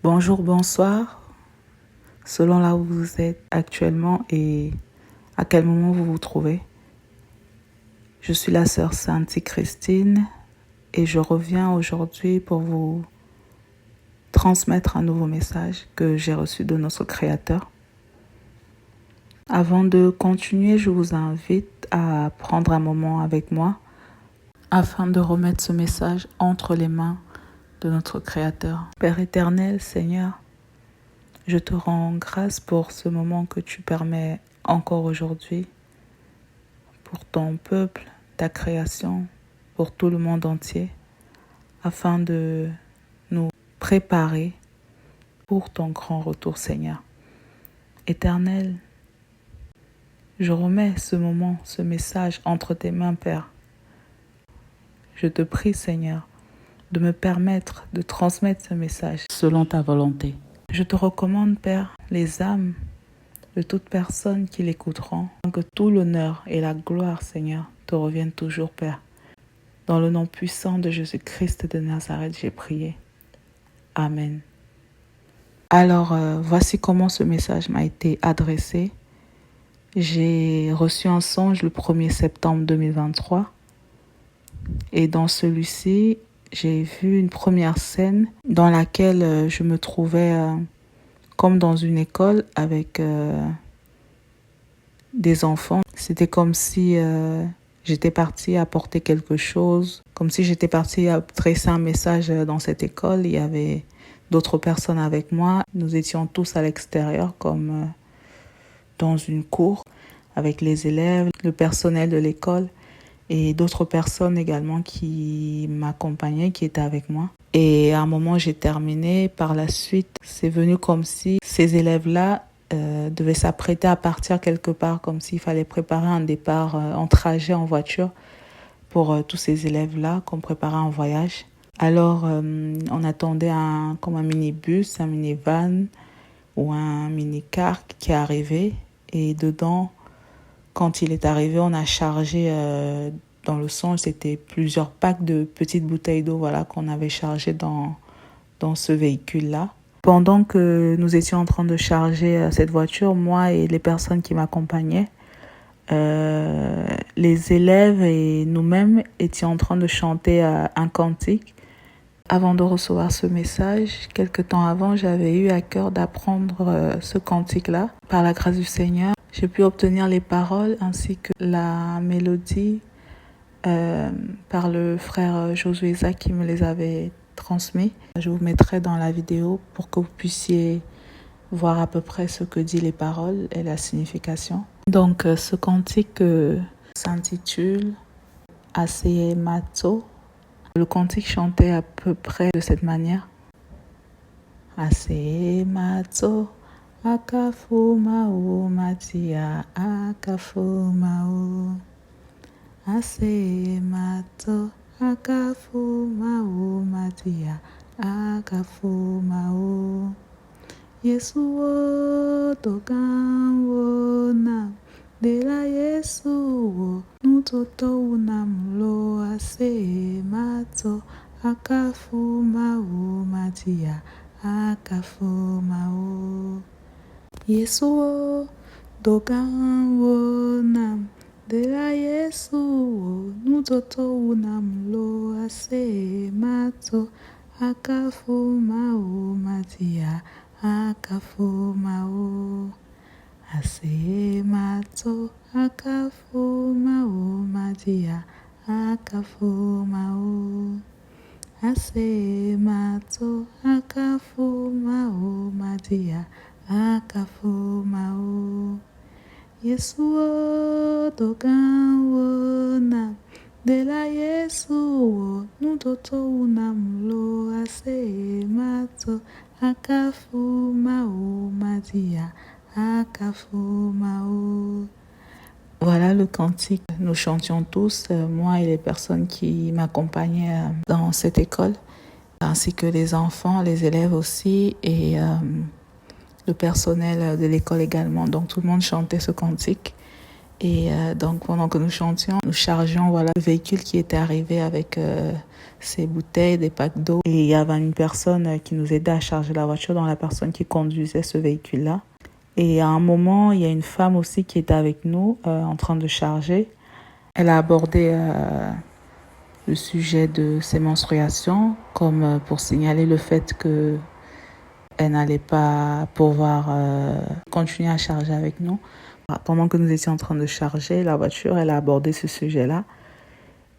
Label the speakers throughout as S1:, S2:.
S1: Bonjour, bonsoir, selon là où vous êtes actuellement et à quel moment vous vous trouvez. Je suis la sœur Santi Christine et je reviens aujourd'hui pour vous transmettre un nouveau message que j'ai reçu de notre Créateur. Avant de continuer, je vous invite à prendre un moment avec moi afin de remettre ce message entre les mains de notre Créateur. Père éternel, Seigneur, je te rends grâce pour ce moment que tu permets encore aujourd'hui, pour ton peuple, ta création, pour tout le monde entier, afin de nous préparer pour ton grand retour, Seigneur. Éternel, je remets ce moment, ce message entre tes mains, Père. Je te prie, Seigneur, de me permettre de transmettre ce message selon ta volonté. Je te recommande, Père, les âmes de toutes personnes qui l'écouteront, que tout l'honneur et la gloire, Seigneur, te reviennent toujours, Père. Dans le nom puissant de Jésus-Christ de Nazareth, j'ai prié. Amen. Alors, voici comment ce message m'a été adressé. J'ai reçu un songe le 1er septembre 2023. Et dans celui-ci, j'ai vu une première scène dans laquelle je me trouvais comme dans une école avec des enfants. C'était comme si j'étais partie apporter quelque chose, comme si j'étais partie adresser un message dans cette école. Il y avait d'autres personnes avec moi. Nous étions tous à l'extérieur comme dans une cour avec les élèves, le personnel de l'école et d'autres personnes également qui m'accompagnaient, qui étaient avec moi. Et à un moment, j'ai terminé. Par la suite, c'est venu comme si ces élèves-là devaient s'apprêter à partir quelque part, comme s'il fallait préparer un départ en trajet, en voiture, pour tous ces élèves-là, qu'on préparait un voyage. Alors, on attendait comme un minibus, un minivan ou un mini-car qui est arrivé. Et dedans, quand il est arrivé, on a chargé dans le songe, c'était plusieurs packs de petites bouteilles d'eau, voilà, qu'on avait chargées dans ce véhicule-là. Pendant que nous étions en train de charger cette voiture, moi et les personnes qui m'accompagnaient, les élèves et nous-mêmes étions en train de chanter un cantique. Avant de recevoir ce message, quelque temps avant, j'avais eu à cœur d'apprendre ce cantique-là. Par la grâce du Seigneur, j'ai pu obtenir les paroles ainsi que la mélodie par le frère Josué Isaac qui me les avait transmis. Je vous mettrai dans la vidéo pour que vous puissiez voir à peu près ce que dit les paroles et la signification. Donc ce cantique s'intitule Aseye Mato. Le cantique chantait à peu près de cette manière. Aseye Mato, akafumao matia, akafumao. Aseye Mato, akafumao matia, akafumao. Yesu wo tokan wo na, de la Yesu wo nutoto unamlo. Aseye Mato, akafumao matia, akafumao. Yesu wo tokan wo na, de la Yesu wo nutoto unamlo. Aseye Mato, akafumao matia, akafumao. Aseye Mato, akafumao matia, akafumao. Aseye Mato, akafumao matia, akafumao. Yesu wo tokan wo na, de la Yesu wo nutoto unamlo. Aseye Mato, akafumao matia, akafumao. Voilà le cantique. Nous chantions tous, moi et les personnes qui m'accompagnaient dans cette école, ainsi que les enfants, les élèves aussi et le personnel de l'école également. Donc tout le monde chantait ce cantique. Et donc pendant que nous chantions, nous chargions le véhicule qui était arrivé avec ses bouteilles, des packs d'eau. Et il y avait une personne qui nous aidait à charger la voiture, dans la personne qui conduisait ce véhicule-là. Et à un moment, il y a une femme aussi qui était avec nous en train de charger. Elle a abordé le sujet de ses menstruations comme pour signaler le fait que elle n'allait pas pouvoir continuer à charger avec nous. Pendant que nous étions en train de charger la voiture, elle a abordé ce sujet-là.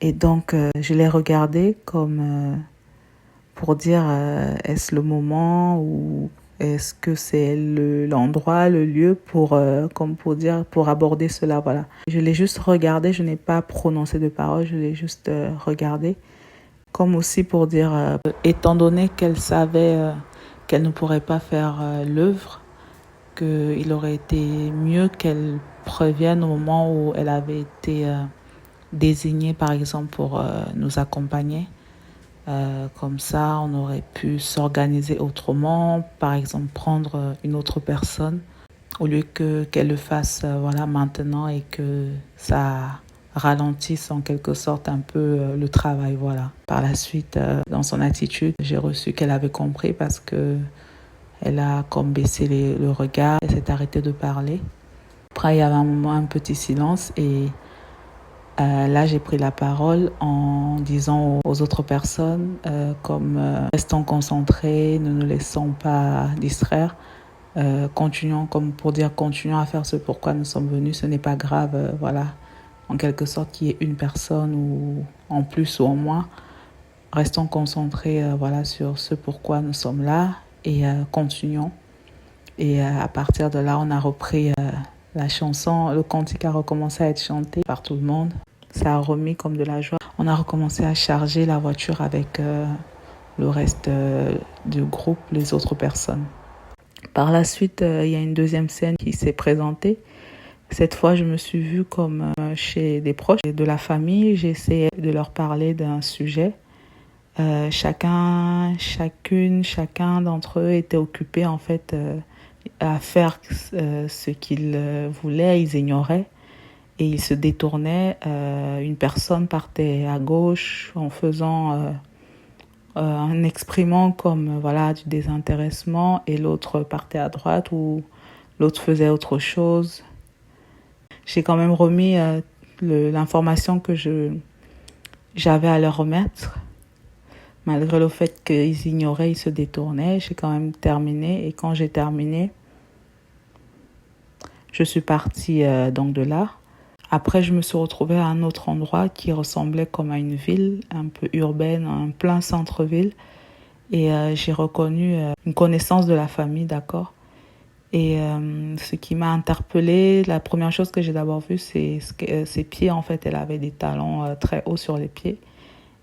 S1: Et donc, je l'ai regardée comme pour dire est-ce le moment ou est-ce que c'est l'endroit, le lieu pour, comme pour dire, pour aborder cela, voilà. Je l'ai juste regardée, je n'ai pas prononcé de paroles, je l'ai juste regardée. Comme aussi pour dire, étant donné qu'elle savait qu'elle ne pourrait pas faire l'œuvre, qu'il aurait été mieux qu'elle prévienne au moment où elle avait été désignée, par exemple, pour nous accompagner. Comme ça, on aurait pu s'organiser autrement, par exemple prendre une autre personne au lieu qu'elle le fasse maintenant et que ça ralentisse en quelque sorte un peu le travail. Voilà. Par la suite, dans son attitude, j'ai reçu qu'elle avait compris parce que elle a comme baissé le regard et s'est arrêtée de parler. Après, il y avait un moment, un petit silence et là, j'ai pris la parole en disant aux autres personnes restons concentrés, ne nous laissons pas distraire, continuons à faire ce pourquoi nous sommes venus, ce n'est pas grave, en quelque sorte qu'il y ait une personne ou en plus ou en moins, restons concentrés sur ce pourquoi nous sommes là et continuons. Et à partir de là, on a repris la chanson, le cantique a recommencé à être chanté par tout le monde. Ça a remis comme de la joie. On a recommencé à charger la voiture avec le reste du groupe, les autres personnes. Par la suite, il y a une deuxième scène qui s'est présentée. Cette fois, je me suis vue comme chez des proches de la famille. J'ai essayé de leur parler d'un sujet. Chacun d'entre eux était occupé en fait à faire ce qu'ils voulaient. Ils ignoraient. Et ils se détournaient. Une personne partait à gauche en exprimant comme du désintéressement et l'autre partait à droite ou l'autre faisait autre chose. J'ai quand même remis l'information que j'avais à leur remettre. Malgré le fait qu'ils ignoraient, ils se détournaient, j'ai quand même terminé. Et quand j'ai terminé, je suis partie donc de là. Après, je me suis retrouvée à un autre endroit qui ressemblait comme à une ville, un peu urbaine, en plein centre-ville. Et j'ai reconnu une connaissance de la famille, d'accord. Et ce qui m'a interpellée, la première chose que j'ai d'abord vue, c'est ses pieds. En fait, elle avait des talons très hauts sur les pieds.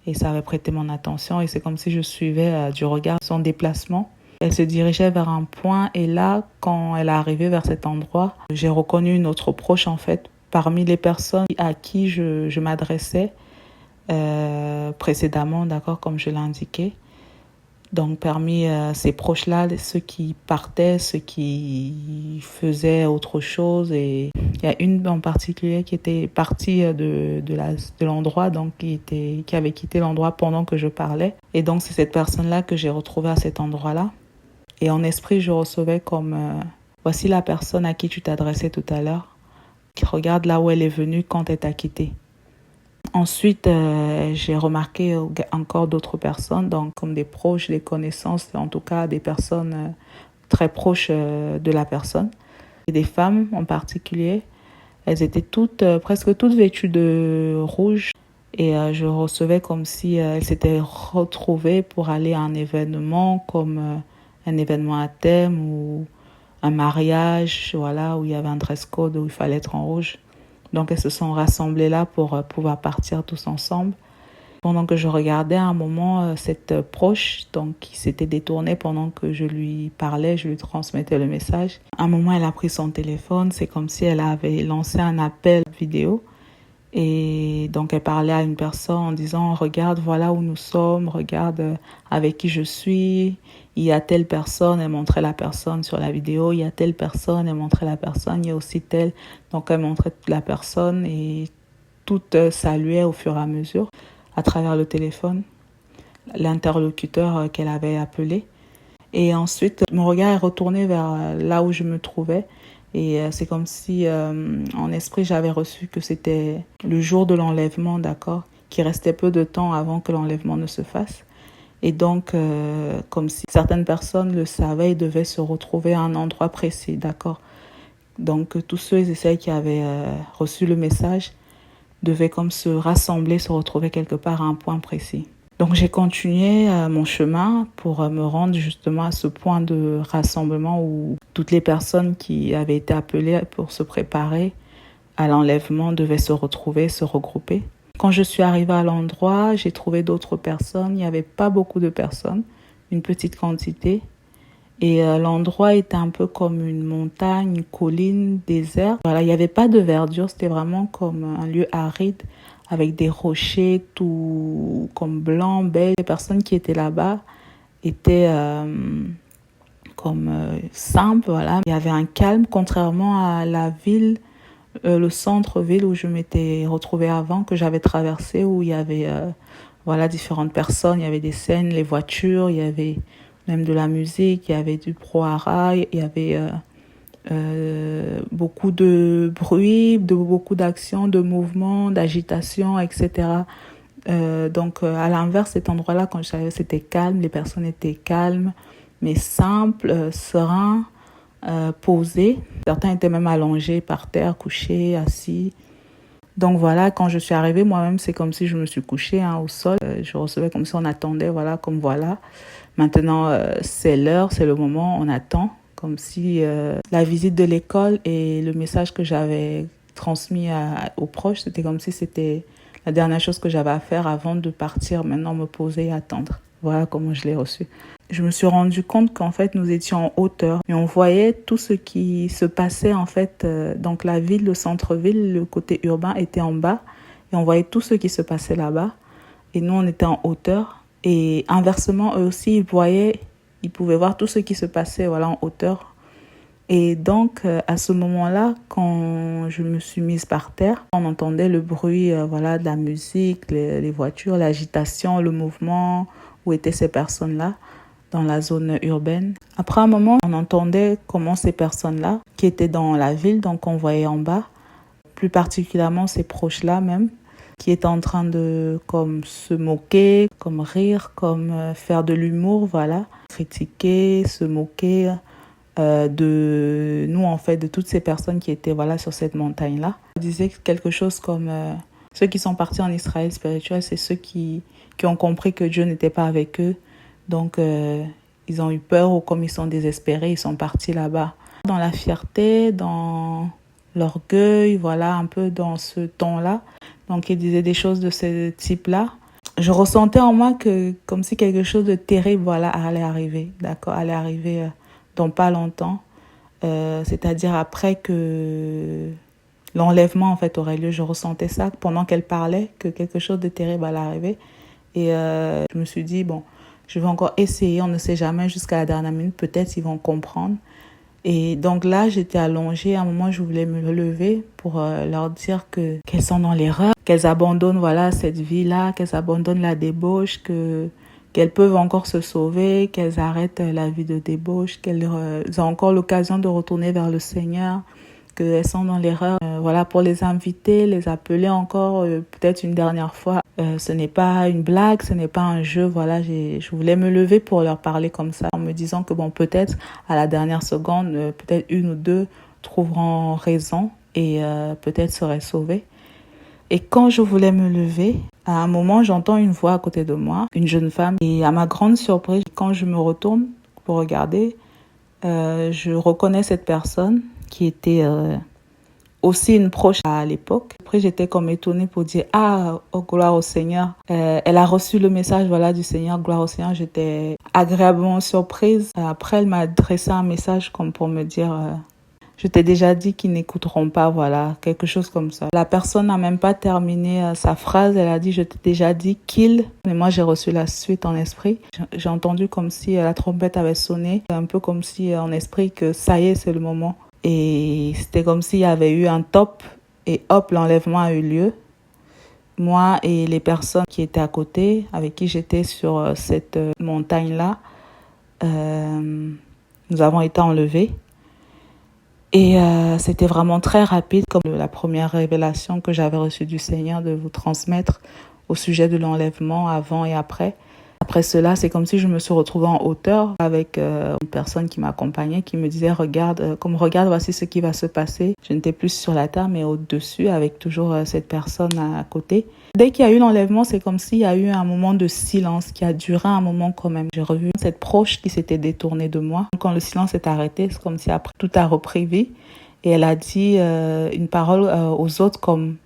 S1: Et ça avait prêté mon attention. Et c'est comme si je suivais du regard son déplacement. Elle se dirigeait vers un point. Et là, quand elle est arrivée vers cet endroit, j'ai reconnu une autre proche, en fait, parmi les personnes à qui je m'adressais précédemment, d'accord, comme je l'ai indiqué. Donc, parmi ces proches-là, ceux qui partaient, ceux qui faisaient autre chose. Et il y a une en particulier qui était partie de l'endroit, donc qui avait quitté l'endroit pendant que je parlais. Et donc, c'est cette personne-là que j'ai retrouvée à cet endroit-là. Et en esprit, je recevais comme voici la personne à qui tu t'adressais tout à l'heure. Regarde là où elle est venue quand elle t'a quitté. Ensuite, j'ai remarqué encore d'autres personnes, donc comme des proches, des connaissances, en tout cas des personnes très proches de la personne. Et des femmes en particulier, elles étaient presque toutes vêtues de rouge. Et je recevais comme si elles s'étaient retrouvées pour aller à un événement comme un événement à thème ou un mariage, où il y avait un dress code où il fallait être en rouge. Donc, elles se sont rassemblées là pour pouvoir partir tous ensemble. Pendant que je regardais, à un moment, cette proche, donc, qui s'était détournée pendant que je lui parlais, je lui transmettais le message. À un moment, elle a pris son téléphone. C'est comme si elle avait lancé un appel vidéo. Et donc, elle parlait à une personne en disant « Regarde, voilà où nous sommes. Regarde avec qui je suis. il y a telle personne, elle montrait la personne sur la vidéo, il y a telle personne, elle montrait la personne, il y a aussi telle, donc elle montrait la personne et toutes saluaient au fur et à mesure à travers le téléphone l'interlocuteur qu'elle avait appelé. Et ensuite, mon regard est retourné vers là où je me trouvais. Et c'est comme si, en esprit, j'avais reçu que c'était le jour de l'enlèvement, d'accord, qu'il restait peu de temps avant que l'enlèvement ne se fasse. Et donc, comme si certaines personnes le savaient et devaient se retrouver à un endroit précis, d'accord. Donc, tous ceux et celles qui avaient reçu le message devaient comme se rassembler, se retrouver quelque part à un point précis. Donc j'ai continué mon chemin pour me rendre justement à ce point de rassemblement où toutes les personnes qui avaient été appelées pour se préparer à l'enlèvement devaient se retrouver, se regrouper. Quand je suis arrivée à l'endroit, j'ai trouvé d'autres personnes. Il n'y avait pas beaucoup de personnes, une petite quantité. Et l'endroit était un peu comme une montagne, une colline, désert. Voilà, il n'y avait pas de verdure, c'était vraiment comme un lieu aride avec des rochers tout comme blancs, beige. Les personnes qui étaient là-bas étaient comme simples, voilà. Il y avait un calme, contrairement à la ville, le centre-ville où je m'étais retrouvée avant, que j'avais traversé, où il y avait voilà, différentes personnes, il y avait des scènes, les voitures, il y avait même de la musique, il y avait du brouhaha, il y avait beaucoup de bruit, beaucoup d'actions, de mouvements, d'agitation, etc. Donc à l'inverse, cet endroit-là, quand je suis arrivée, c'était calme, les personnes étaient calmes, mais simples, sereins, posés. Certains étaient même allongés par terre, couchés, assis. Donc voilà, quand je suis arrivée, moi-même, c'est comme si je me suis couchée au sol. Je recevais comme si on attendait, voilà, comme voilà. Maintenant, c'est l'heure, c'est le moment, on attend. Comme si la visite de l'école et le message que j'avais transmis aux proches, c'était comme si c'était la dernière chose que j'avais à faire avant de partir, maintenant me poser et attendre. Voilà comment je l'ai reçu. Je me suis rendu compte qu'en fait, nous étions en hauteur et on voyait tout ce qui se passait en fait. Donc la ville, le centre-ville, le côté urbain était en bas et on voyait tout ce qui se passait là-bas. Et nous, on était en hauteur. Et inversement, eux aussi, ils pouvaient voir tout ce qui se passait voilà, en hauteur. Et donc, à ce moment-là, quand je me suis mise par terre, on entendait le bruit voilà, de la musique, les voitures, l'agitation, le mouvement, où étaient ces personnes-là dans la zone urbaine. Après un moment, on entendait comment ces personnes-là, qui étaient dans la ville, donc on voyait en bas, plus particulièrement ces proches-là même, qui étaient en train de comme se moquer, comme rire, comme faire de l'humour, voilà, critiquer, se moquer de nous en fait, de toutes ces personnes qui étaient voilà sur cette montagne-là. On disait quelque chose comme ceux qui sont partis en Israël spirituel, c'est ceux qui ont compris que Dieu n'était pas avec eux, donc ils ont eu peur ou comme ils sont désespérés, ils sont partis là-bas. Dans la fierté, dans l'orgueil, voilà, un peu dans ce ton-là. Donc, il disait des choses de ce type-là. Je ressentais en moi que, comme si quelque chose de terrible, voilà, allait arriver, d'accord, allait arriver dans pas longtemps. C'est-à-dire après que l'enlèvement, en fait, aurait lieu. Je ressentais ça pendant qu'elle parlait, que quelque chose de terrible allait arriver. Et je me suis dit, bon, je vais encore essayer, on ne sait jamais, jusqu'à la dernière minute, peut-être ils vont comprendre. Et donc là, j'étais allongée. À un moment, je voulais me lever pour leur dire qu'elles sont dans l'erreur, qu'elles abandonnent voilà, cette vie-là, qu'elles abandonnent la débauche, qu'elles peuvent encore se sauver, qu'elles arrêtent la vie de débauche, qu'elles ont encore l'occasion de retourner vers le Seigneur, qu'elles sont dans l'erreur. Voilà, pour les inviter, les appeler encore peut-être une dernière fois. Ce n'est pas une blague, ce n'est pas un jeu. Voilà, je voulais me lever pour leur parler comme ça, en me disant que bon, peut-être à la dernière seconde, peut-être une ou deux trouveront raison et peut-être seraient sauvées. Et quand je voulais me lever, à un moment, j'entends une voix à côté de moi, une jeune femme. Et à ma grande surprise, quand je me retourne pour regarder, je reconnais cette personne qui était aussi une proche à l'époque. Après, j'étais comme étonnée pour dire « Ah, oh, gloire au Seigneur ». Elle a reçu le message voilà, du Seigneur, gloire au Seigneur. J'étais agréablement surprise. Après, elle m'a adressé un message comme pour me dire Je t'ai déjà dit qu'ils n'écouteront pas, voilà, quelque chose comme ça. La personne n'a même pas terminé sa phrase, elle a dit, je t'ai déjà dit qu'ils... Mais moi, j'ai reçu la suite en esprit. J'ai entendu comme si la trompette avait sonné, un peu comme si en esprit que ça y est, c'est le moment. Et c'était comme s'il y avait eu un top et hop, l'enlèvement a eu lieu. Moi et les personnes qui étaient à côté, avec qui j'étais sur cette montagne-là, nous avons été enlevés. Et c'était vraiment très rapide, comme la première révélation que j'avais reçue du Seigneur de vous transmettre au sujet de l'enlèvement avant et après. Après cela, c'est comme si je me suis retrouvée en hauteur avec une personne qui m'accompagnait, qui me disait, regarde, voici ce qui va se passer. Je n'étais plus sur la terre, mais au-dessus, avec toujours cette personne à côté. Dès qu'il y a eu l'enlèvement, c'est comme s'il y a eu un moment de silence qui a duré un moment quand même. J'ai revu cette proche qui s'était détournée de moi. Quand le silence est arrêté, c'est comme si après tout a repris vie. Et elle a dit une parole aux autres comme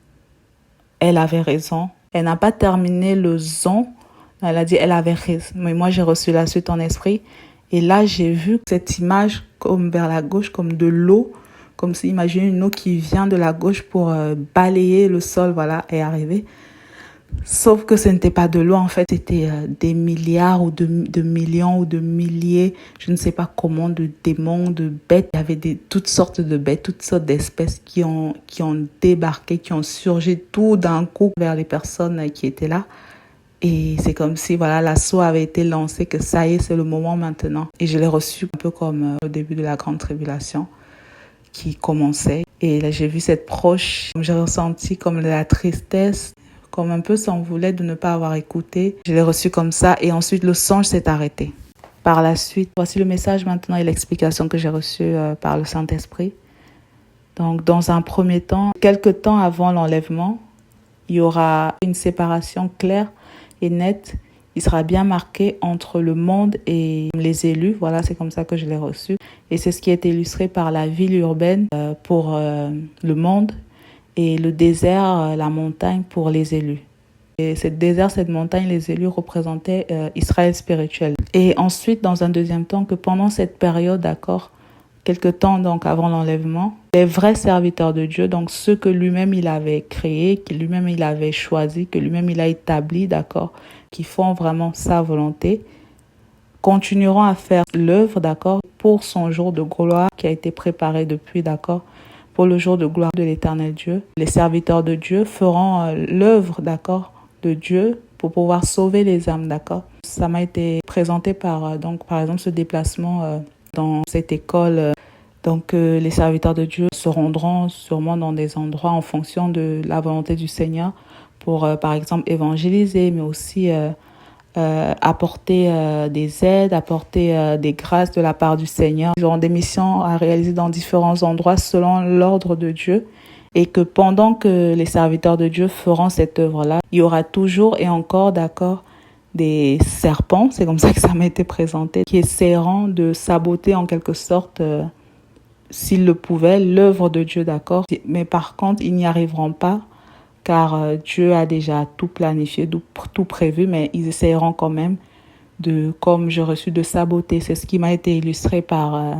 S1: elle avait raison. Elle n'a pas terminé le zon. Elle a dit elle avait raison. Mais moi, j'ai reçu la suite en esprit. Et là, j'ai vu cette image comme vers la gauche, comme de l'eau. Comme si, imaginez une eau qui vient de la gauche pour balayer le sol, voilà, est arrivée. Sauf que ce n'était pas de l'eau, en fait, c'était des milliards ou de millions ou de milliers, je ne sais pas comment, de démons, de bêtes. Il y avait toutes sortes de bêtes, toutes sortes d'espèces qui ont débarqué, qui ont surgi tout d'un coup vers les personnes qui étaient là. Et c'est comme si voilà, l'assaut avait été lancé, que ça y est, c'est le moment maintenant. Et je l'ai reçu un peu comme au début de la grande tribulation qui commençait. Et là, j'ai vu cette proche, j'ai ressenti comme de la tristesse, comme un peu s'envoler de ne pas avoir écouté. Je l'ai reçu comme ça et ensuite le songe s'est arrêté. Par la suite, voici le message maintenant et l'explication que j'ai reçue par le Saint-Esprit. Donc, dans un premier temps, quelques temps avant l'enlèvement, il y aura une séparation claire et nette. Il sera bien marqué entre le monde et les élus. Voilà, c'est comme ça que je l'ai reçu. Et c'est ce qui est illustré par la ville urbaine pour le monde et le désert, la montagne pour les élus. Et cette désert, cette montagne, les élus représentaient Israël spirituel. Et ensuite, dans un deuxième temps, que pendant cette période, d'accord, quelque temps donc avant l'enlèvement, les vrais serviteurs de Dieu, donc ceux que lui-même il avait créés, que lui-même il avait choisi, que lui-même il a établi, d'accord, qui font vraiment sa volonté, continueront à faire l'œuvre, d'accord, pour son jour de gloire qui a été préparé depuis, d'accord, pour le jour de gloire de l'Éternel Dieu. Les serviteurs de Dieu feront l'œuvre, d'accord, de Dieu pour pouvoir sauver les âmes, d'accord. Ça m'a été présenté par, donc, par exemple, ce déplacement dans cette école. Donc, les serviteurs de Dieu se rendront sûrement dans des endroits en fonction de la volonté du Seigneur pour, par exemple, évangéliser, mais aussi apporter des aides, apporter des grâces de la part du Seigneur. Ils auront des missions à réaliser dans différents endroits selon l'ordre de Dieu. Et que pendant que les serviteurs de Dieu feront cette œuvre-là, il y aura toujours et encore, d'accord, des serpents, c'est comme ça que ça m'a été présenté, qui essaieront de saboter en quelque sorte, s'ils le pouvaient, l'œuvre de Dieu, d'accord. Mais par contre, ils n'y arriveront pas, car Dieu a déjà tout planifié, tout prévu, mais ils essaieront quand même de, comme j'ai reçu, de saboter. C'est ce qui m'a été illustré par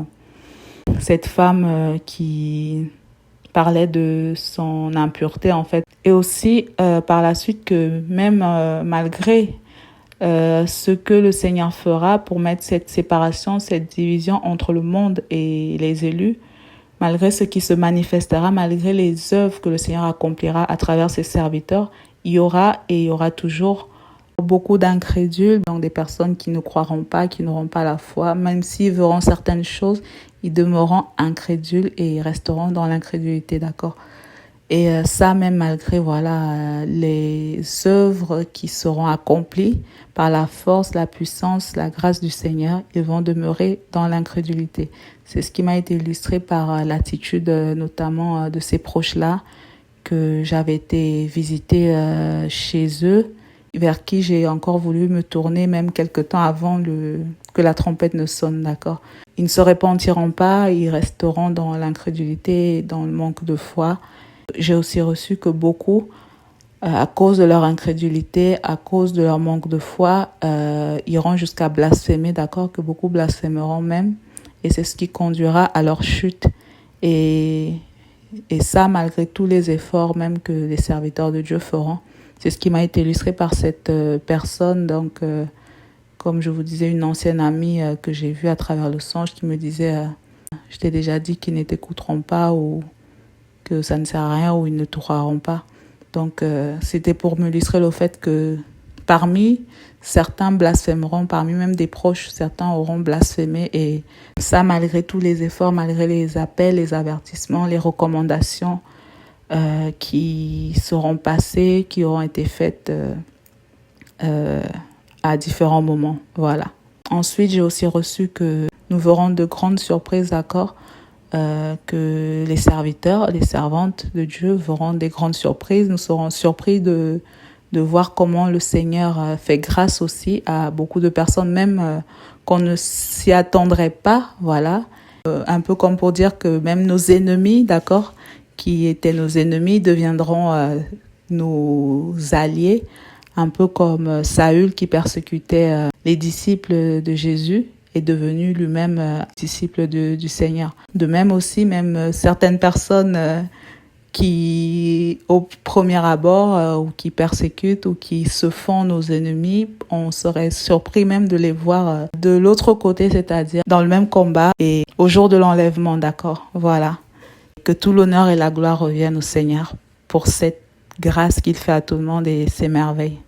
S1: cette femme qui parlait de son impureté en fait. Et aussi par la suite que même malgré ce que le Seigneur fera pour mettre cette séparation, cette division entre le monde et les élus, malgré ce qui se manifestera, malgré les œuvres que le Seigneur accomplira à travers ses serviteurs, il y aura toujours beaucoup d'incrédules, donc des personnes qui ne croiront pas, qui n'auront pas la foi, même s'ils verront certaines choses, ils demeureront incrédules et ils resteront dans l'incrédulité, d'accord. Et ça, même malgré les œuvres qui seront accomplies par la force, la puissance, la grâce du Seigneur, ils vont demeurer dans l'incrédulité. C'est ce qui m'a été illustré par l'attitude notamment de ces proches-là, que j'avais été visiter chez eux, vers qui j'ai encore voulu me tourner même quelque temps avant que la trompette ne sonne, d'accord. Ils ne se repentiront pas, ils resteront dans l'incrédulité, dans le manque de foi. J'ai aussi reçu que beaucoup, à cause de leur incrédulité, à cause de leur manque de foi, iront jusqu'à blasphémer, d'accord, que beaucoup blasphémeront même. Et c'est ce qui conduira à leur chute Et, et ça, malgré tous les efforts même que les serviteurs de Dieu feront. C'est ce qui m'a été illustré par cette personne. Donc, comme je vous disais, une ancienne amie que j'ai vue à travers le songe qui me disait je t'ai déjà dit qu'ils ne t'écouteront pas ou que ça ne sert à rien ou ils ne te croiront pas. Donc, c'était pour m'illustrer le fait que parmi certains blasphémeront, parmi même des proches, certains auront blasphémé. Et ça, malgré tous les efforts, malgré les appels, les avertissements, les recommandations qui seront passées, qui auront été faites à différents moments. Voilà. Ensuite, j'ai aussi reçu que nous verrons de grandes surprises, d'accord, que les serviteurs, les servantes de Dieu verront des grandes surprises. Nous serons surpris de voir comment le Seigneur fait grâce aussi à beaucoup de personnes, même qu'on ne s'y attendrait pas, voilà. Un peu comme pour dire que même nos ennemis, d'accord, qui étaient nos ennemis, deviendront nos alliés, un peu comme Saül qui persécutait les disciples de Jésus est devenu lui-même disciple du Seigneur. De même aussi, même certaines personnes qui, au premier abord, ou qui persécutent ou qui se font nos ennemis, on serait surpris même de les voir de l'autre côté, c'est-à-dire dans le même combat et au jour de l'enlèvement, d'accord. Voilà. Que tout l'honneur et la gloire reviennent au Seigneur pour cette grâce qu'il fait à tout le monde et ses merveilles.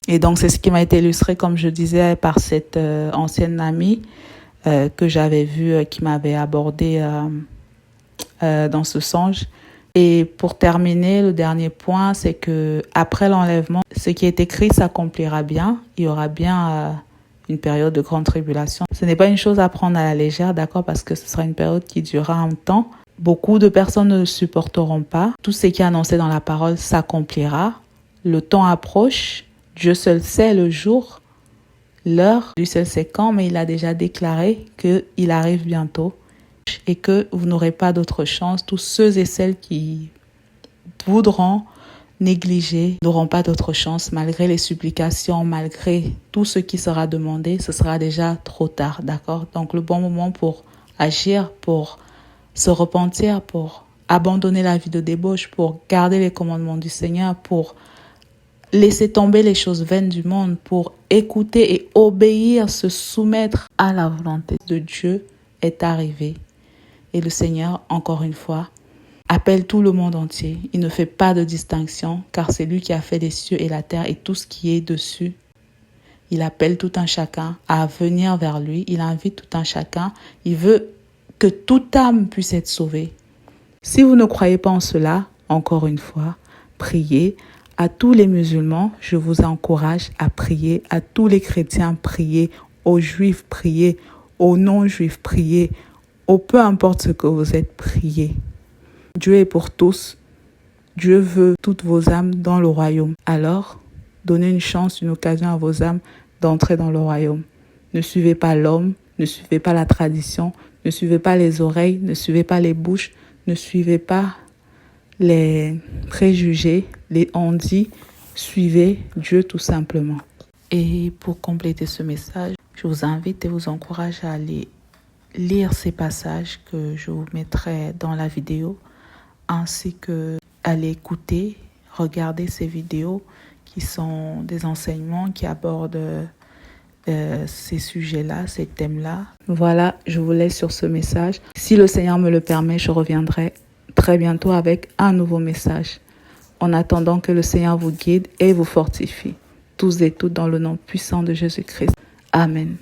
S1: Et donc, c'est ce qui m'a été illustré, comme je disais, par cette ancienne amie que j'avais vue, qui m'avait abordé dans ce songe. Et pour terminer, le dernier point, c'est que après l'enlèvement, ce qui est écrit s'accomplira bien. Il y aura bien une période de grande tribulation. Ce n'est pas une chose à prendre à la légère, d'accord, parce que ce sera une période qui durera un temps. Beaucoup de personnes ne le supporteront pas. Tout ce qui est annoncé dans la parole s'accomplira. Le temps approche. Dieu seul sait le jour, l'heure, lui seul sait quand, mais il a déjà déclaré qu'il arrive bientôt et que vous n'aurez pas d'autre chance. Tous ceux et celles qui voudront négliger n'auront pas d'autre chance, malgré les supplications, malgré tout ce qui sera demandé, ce sera déjà trop tard, d'accord? Donc le bon moment pour agir, pour se repentir, pour abandonner la vie de débauche, pour garder les commandements du Seigneur, pour laisser tomber les choses vaines du monde, pour écouter et obéir, se soumettre à la volonté de Dieu est arrivé. Et le Seigneur, encore une fois, appelle tout le monde entier. Il ne fait pas de distinction, car c'est lui qui a fait les cieux et la terre et tout ce qui est dessus. Il appelle tout un chacun à venir vers lui. Il invite tout un chacun. Il veut que toute âme puisse être sauvée. Si vous ne croyez pas en cela, encore une fois, priez. À tous les musulmans, je vous encourage à prier. À tous les chrétiens, priez. Aux juifs, priez. Aux non-juifs, priez. Au peu importe ce que vous êtes, priez. Dieu est pour tous. Dieu veut toutes vos âmes dans le royaume. Alors, donnez une chance, une occasion à vos âmes d'entrer dans le royaume. Ne suivez pas l'homme, ne suivez pas la tradition, ne suivez pas les oreilles, ne suivez pas les bouches, ne suivez pas les préjugés, les on-dit, suivez Dieu tout simplement. Et pour compléter ce message, je vous invite et vous encourage à aller lire ces passages que je vous mettrai dans la vidéo, ainsi que aller écouter, regarder ces vidéos qui sont des enseignements qui abordent ces sujets-là, ces thèmes-là. Voilà, je vous laisse sur ce message. Si le Seigneur me le permet, je reviendrai très bientôt avec un nouveau message. En attendant que le Seigneur vous guide et vous fortifie, tous et toutes dans le nom puissant de Jésus-Christ. Amen.